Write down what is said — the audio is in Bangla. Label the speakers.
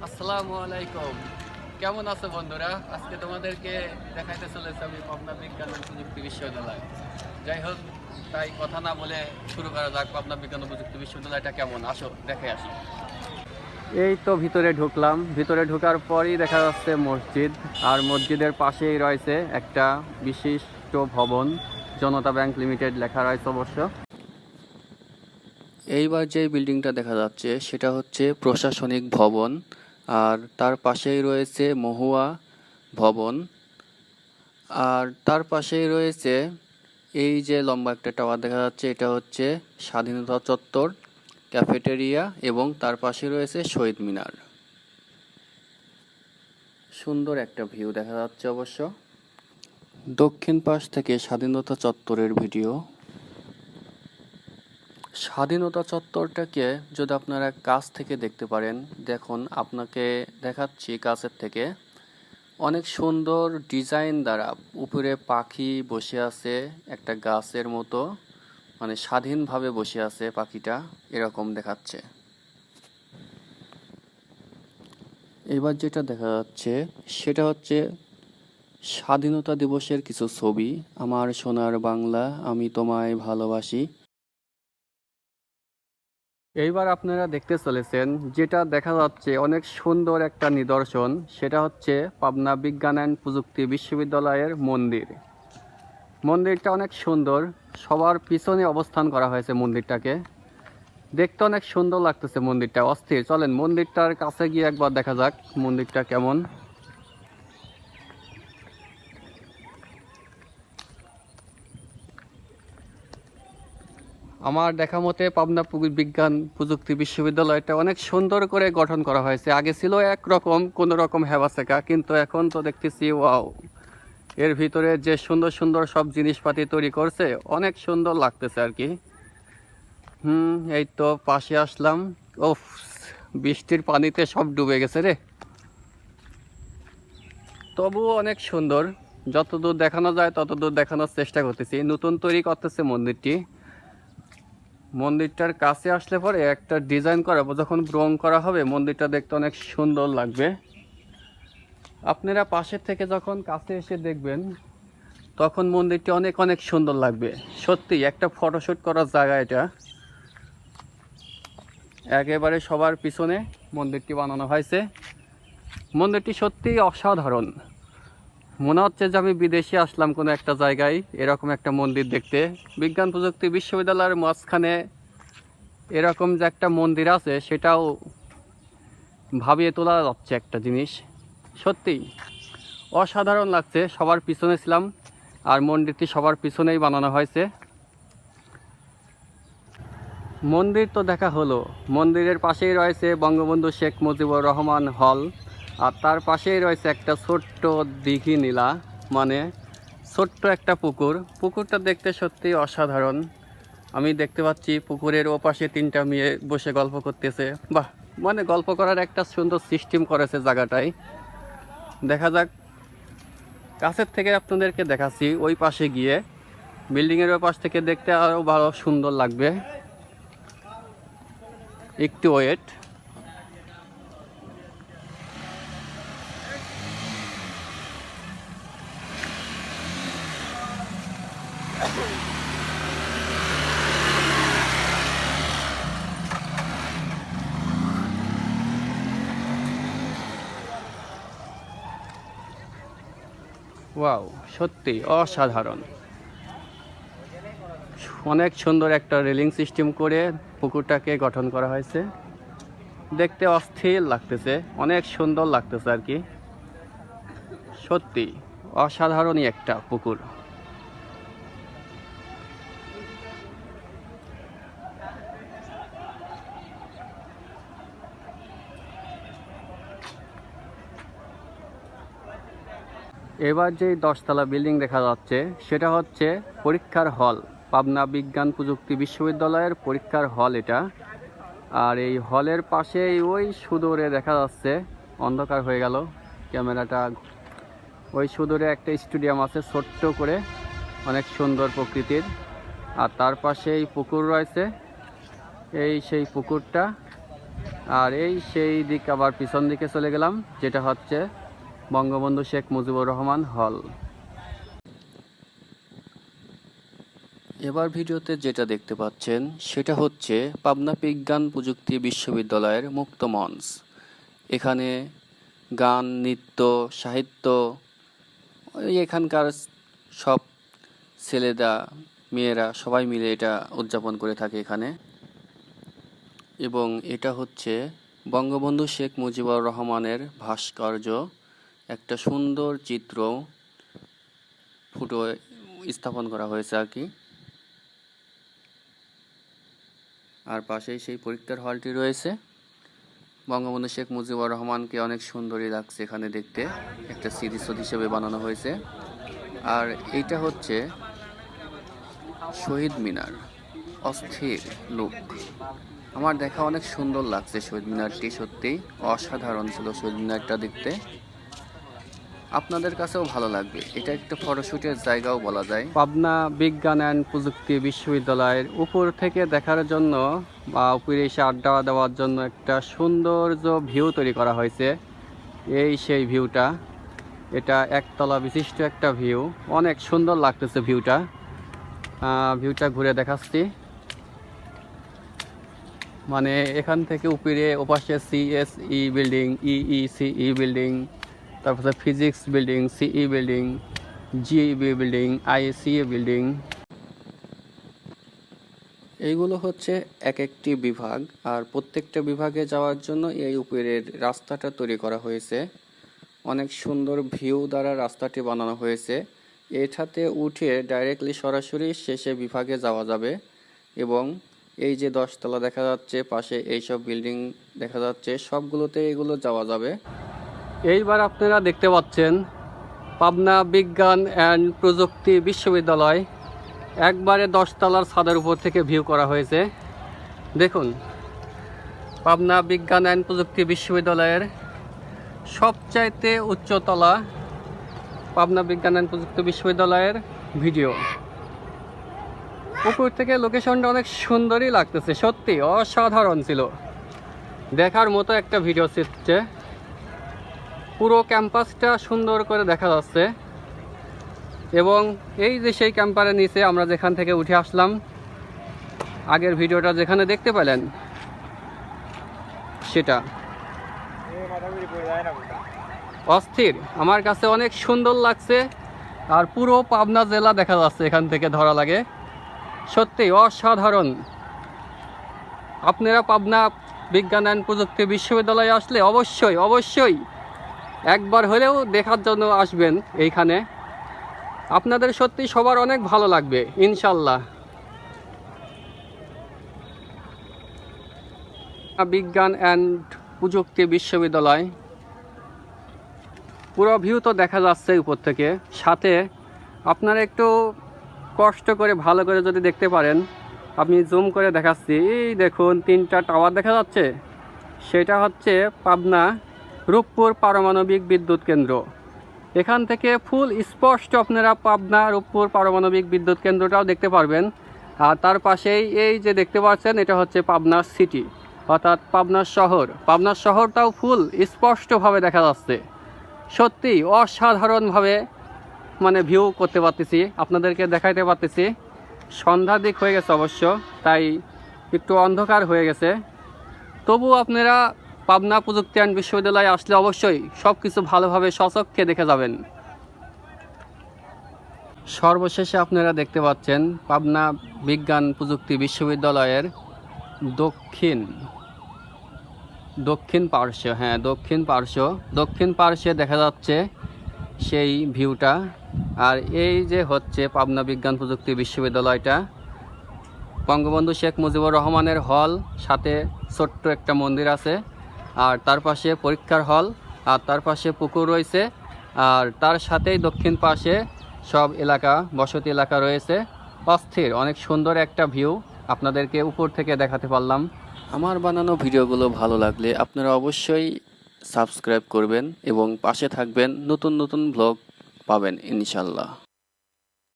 Speaker 1: আসসালামু আলাইকুম। কেমন আছো বন্ধুরা? আজকে তোমাদেরকে দেখাইতে চলেছি আমি পাবনা বিজ্ঞান ও প্রযুক্তি বিশ্ববিদ্যালয়। যাই হোক, তাই কথা না বলে শুরু করা যাক। পাবনা বিজ্ঞান ও প্রযুক্তি বিশ্ববিদ্যালয়টা কেমন, আসো দেখে আসো। এই তো ভিতরে ঢুকলাম। ভিতরে ঢোকার পরই দেখা যাচ্ছে মসজিদ, আর মসজিদের পাশেই রয়েছে একটা বিশিষ্ট ভবন, জনতা ব্যাংক লিমিটেড লেখা রয়েছে অবশ্য। এইবার যে বিল্ডিংটা দেখা যাচ্ছে সেটা হচ্ছে প্রশাসনিক ভবন, আর তার পাশেই রয়েছে মহুয়া ভবন, আর তার পাশেই রয়েছে এই যে লম্বা একটা টাওয়ার দেখা যাচ্ছে, এটা হচ্ছে স্বাধীনতা চত্বর, ক্যাফেটেরিয়া, এবং তার পাশে রয়েছে শহীদ মিনার। সুন্দর একটা ভিউ দেখা যাচ্ছে অবশ্য। দক্ষিণ পাশ থেকে স্বাধীনতা চত্বরের ভিডিও। স্বাধীনতা চত্বরটাকে যদি আপনারা কাছ থেকে দেখতে পারেন, দেখুন আপনাকে দেখাচ্ছি কাছের থেকে। অনেক সুন্দর ডিজাইন দ্বারা উপরে পাখি বসে আছে একটা গাছের মতো, মানে স্বাধীনভাবে বসে আছে পাখিটা, এরকম দেখাচ্ছে। এবার যেটা দেখা যাচ্ছে সেটা হচ্ছে স্বাধীনতা দিবসের কিছু ছবি। আমার সোনার বাংলা, আমি তোমায় ভালোবাসি। এইবার আপনারা দেখতে চলেছেন যেটা দেখা যাচ্ছে অনেক সুন্দর একটা নিদর্শন, সেটা হচ্ছে পাবনা বিজ্ঞান অ্যান্ড প্রযুক্তি বিশ্ববিদ্যালয়ের মন্দির। মন্দিরটা অনেক সুন্দর, সবার পিছনে অবস্থান করা হয়েছে মন্দিরটাকে। দেখতে অনেক সুন্দর লাগতেছে মন্দিরটা, অস্থির। চলেন মন্দিরটার কাছে গিয়ে একবার দেখা যাক মন্দিরটা কেমন। আমার দেখা মতে পাবনা বিজ্ঞান প্রযুক্তি বিশ্ববিদ্যালয়টা অনেক সুন্দর করে গঠন করা হয়েছে। আগে ছিল একরকম, কোনো রকম হেবাসেকা, কিন্তু এখন তো দেখতেছি ওয়াও, এর ভিতরে যে সুন্দর সুন্দর সব জিনিসপাতি তৈরি করছে, অনেক সুন্দর লাগতেছে আর কি। এই তো পাশে আসলাম। ওফ, বৃষ্টির পানিতে সব ডুবে গেছে রে, তবুও অনেক সুন্দর। যতদূর দেখানো যায় ততদূর দেখানোর চেষ্টা করতেছি। নতুন তৈরি করতেছে মন্দিরটি। মন্দিরটার কাছে আসলে পরে একটা ডিজাইন করাবো, যখন রং করা হবে মন্দিরটা দেখতে অনেক সুন্দর লাগবে। আপনারা পাশের থেকে যখন কাছে এসে দেখবেন তখন মন্দিরটি অনেক অনেক সুন্দর লাগবে। সত্যি একটা ফটোশ্যুট করার জায়গা এটা। একেবারে সবার পিছনে মন্দিরটি বানানো হয়েছে। মন্দিরটি সত্যিই অসাধারণ। মনে হচ্ছে যে আমি বিদেশে আসলাম কোনো একটা জায়গায়, এরকম একটা মন্দির দেখতে। বিজ্ঞান প্রযুক্তি বিশ্ববিদ্যালয়ের মাঝখানে এরকম যে একটা মন্দির আছে, সেটাও ভাবিয়ে তোলা যাচ্ছে একটা জিনিস। সত্যি অসাধারণ লাগছে। সবার পিছনে ছিলাম, আর মন্দিরটি সবার পিছনেই বানানো হয়েছে। মন্দির তো দেখা হলো, মন্দিরের পাশেই রয়েছে বঙ্গবন্ধু শেখ মুজিবুর রহমান হল, আর তার পাশেই রয়েছে একটা ছোট্ট দিঘি নীলা, মানে ছোট্ট একটা পুকুর। পুকুরটা দেখতে সত্যি অসাধারণ। আমি দেখতে পাচ্ছি পুকুরের ওপাশে তিনটা মেয়ে বসে গল্প করতেছে। বাহ, মানে গল্প করার একটা সুন্দর সিস্টেম করেছে জায়গাটায়। দেখা যাক, কাছের থেকে আপনাদেরকে দেখাচ্ছি ওই পাশে গিয়ে। বিল্ডিংয়ের ওই পাশ থেকে দেখতে আরও ভালো সুন্দর লাগবে। একটু ওয়েট। ওয়াও, সত্যি অসাধারণ। অনেক সুন্দর একটা রেলিং সিস্টেম করে পুকুরটাকে গঠন করা হয়েছে। দেখতে অস্থির লাগতেছে, অনেক সুন্দর লাগতেছে আর কি। সত্যি অসাধারণই একটা পুকুর। এবার যে 10তলা বিল্ডিং দেখা যাচ্ছে সেটা হচ্ছে পরীক্ষার হল, পাবনা বিজ্ঞান প্রযুক্তি বিশ্ববিদ্যালয়ের পরীক্ষার হল এটা। আর এই হলের পাশেই ওই সুদূরে দেখা যাচ্ছে, অন্ধকার হয়ে গেল ক্যামেরাটা, ওই সুদূরে একটা স্টেডিয়াম আছে ছোট্ট করে, অনেক সুন্দর প্রকৃতির। আর তার পাশেই পুকুর রয়েছে, এই সেই পুকুরটা। আর এই সেই দিক আবার পিছন দিকে চলে গেলাম, যেটা হচ্ছে বঙ্গবন্ধু শেখ মুজিবুর রহমান হল। এবার ভিডিওতে যেটা দেখতে পাচ্ছেন সেটা হচ্ছে পাবনা বিজ্ঞান প্রযুক্তি বিশ্ববিদ্যালয়ের মুক্ত মঞ্চ। এখানে গান, নৃত্য, সাহিত্য, এখানকার সব ছেলেরা মেয়েরা সবাই মিলে এটা উদযাপন করে থাকে এখানে। এবং এটা হচ্ছে বঙ্গবন্ধু শেখ মুজিবুর রহমানের ভাস্কর্য, একটা সুন্দর চিত্র ফুটো স্থাপন করা হয়েছে আর কি। আর পাশেই সেই পরীক্ষার হলটি রয়েছে। বঙ্গবন্ধু শেখ মুজিবুর রহমানকে অনেক সুন্দরই লাগছে এখানে দেখতে, একটা স্মৃতিসৌধ হিসেবে বানানো হয়েছে। আর এইটা হচ্ছে শহীদ মিনার, অস্থির লুক। আমার দেখা অনেক সুন্দর লাগছে শহীদ মিনারটি, সত্যিই অসাধারণ ছিল শহীদ মিনারটা দেখতে। আপনাদের কাছেও ভালো লাগবে, এটা একটা ফটোশুটের জায়গাও বলা যায়। পাবনা বিজ্ঞান অ্যান্ড প্রযুক্তি বিশ্ববিদ্যালয়ের উপর থেকে দেখার জন্য বা উপরে এসে আড্ডা দেওয়ার জন্য একটা সৌন্দর্য ভিউ তৈরি করা হয়েছে। এই সেই ভিউটা, এটা একতলা বিশিষ্ট একটা ভিউ, অনেক সুন্দর লাগতেছে ভিউটা। ভিউটা ঘুরে দেখাচ্ছি। মানে এখান থেকে উপরে ওপাশে সিএসই বিল্ডিং, ইইসিই বিল্ডিং, তারপরে ফিজিক্স বিল্ডিং, সিই বিল্ডিং, জিইবি বিল্ডিং, আইসিএ বিল্ডিং, এইগুলো হচ্ছে এক একটি বিভাগ। আর প্রত্যেকটা বিভাগে যাওয়ার জন্য এই উপরের রাস্তাটা তৈরি করা হয়েছে। অনেক সুন্দর ভিউ দ্বারা রাস্তাটি বানানো হয়েছে। এটাতে উঠে ডাইরেক্টলি সরাসরি শেষে বিভাগে যাওয়া যাবে। এবং এই যে 10 তলা দেখা যাচ্ছে, পাশে এইসব বিল্ডিং দেখা যাচ্ছে, সবগুলোতে এগুলো যাওয়া যাবে। এইবার আপনারা দেখতে পাচ্ছেন পাবনা বিজ্ঞান অ্যান্ড প্রযুক্তি বিশ্ববিদ্যালয় একবারে 10 তলার ছাদের উপর থেকে ভিউ করা হয়েছে। দেখুন, পাবনা বিজ্ঞান অ্যান্ড প্রযুক্তি বিশ্ববিদ্যালয়ের সবচাইতে উচ্চতলা পাবনা বিজ্ঞান অ্যান্ড প্রযুক্তি বিশ্ববিদ্যালয়ের ভিডিও। উপর থেকে লোকেশনটা অনেক সুন্দরই লাগতেছে, সত্যি অসাধারণ ছিল, দেখার মতো একটা ভিডিও চিত্রে পুরো ক্যাম্পাসটা সুন্দর করে দেখা যাচ্ছে। এবং এই যে সেই ক্যাম্পাসের নিচে আমরা যেখান থেকে উঠে আসলাম, আগের ভিডিওটা যেখানে দেখতে পেলেন সেটা অস্থির, আমার কাছে অনেক সুন্দর লাগছে। আর পুরো পাবনা জেলা দেখা যাচ্ছে এখান থেকে ধরা লাগে, সত্যি অসাধারণ। আপনারা পাবনা বিজ্ঞান অ্যান্ড প্রযুক্তি বিশ্ববিদ্যালয়ে আসলে অবশ্যই অবশ্যই একবার হলেও দেখার জন্য আসবেন এইখানে। আপনাদের সত্যি সবার অনেক ভালো লাগবে ইনশাল্লাহ। বিজ্ঞান অ্যান্ড প্রযুক্তি বিশ্ববিদ্যালয় পুরো ভিউ তো দেখা যাচ্ছে উপর থেকে, সাথে আপনারা একটু কষ্ট করে ভালো করে যদি দেখতে পারেন, আমি জুম করে দেখাচ্ছি। এই দেখুন 3টা টাওয়ার দেখা যাচ্ছে, সেটা হচ্ছে পাবনা রূপপুর পারমাণবিক বিদ্যুৎ কেন্দ্র। এখান থেকে ফুল স্পষ্ট আপনারা পাবনা রূপপুর পারমাণবিক বিদ্যুৎ কেন্দ্রটাও দেখতে পারবেন। আর তার পাশেই এই যে দেখতে পাচ্ছেন, এটা হচ্ছে পাবনা সিটি, অর্থাৎ পাবনা শহর। পাবনা শহরটাও ফুল স্পষ্টভাবে দেখা যাচ্ছে, সত্যি অসাধারণভাবে মানে ভিউ করতে পারতেছি, আপনাদেরকে দেখাইতে পারতেছি। সন্ধ্যার দিক হয়ে গেছে অবশ্য, তাই একটু অন্ধকার হয়ে গেছে। তবু আপনারা পাবনা প্রযুক্তি অ্যান্ড বিশ্ববিদ্যালয়ে আসলে অবশ্যই সব কিছু ভালোভাবে স্বচক্ষে দেখে যাবেন। সর্বশেষে আপনারা দেখতে পাচ্ছেন পাবনা বিজ্ঞান প্রযুক্তি বিশ্ববিদ্যালয়ের দক্ষিণ পার্শ্ব, হ্যাঁ দক্ষিণ পার্শ্বে দেখা যাচ্ছে সেই ভিউটা। আর এই যে হচ্ছে পাবনা বিজ্ঞান প্রযুক্তি বিশ্ববিদ্যালয়টা, বঙ্গবন্ধু শেখ মুজিবুর রহমানের হল, সাথে ছোট্ট একটা মন্দির আছে, আর তার পাশে পরীক্ষার হল, আর তার পাশে পুকুর রয়েছে, আর তার সাথেই দক্ষিণ পাশে সব এলাকা, বসতি এলাকা রয়েছে। অস্থির, অনেক সুন্দর একটা ভিউ আপনাদেরকে উপর থেকে দেখাতে পারলাম। আমার বানানো ভিডিওগুলো ভালো লাগলে আপনারা অবশ্যই সাবস্ক্রাইব করবেন এবং পাশে থাকবেন, নতুন নতুন ব্লগ পাবেন ইনশাল্লাহ।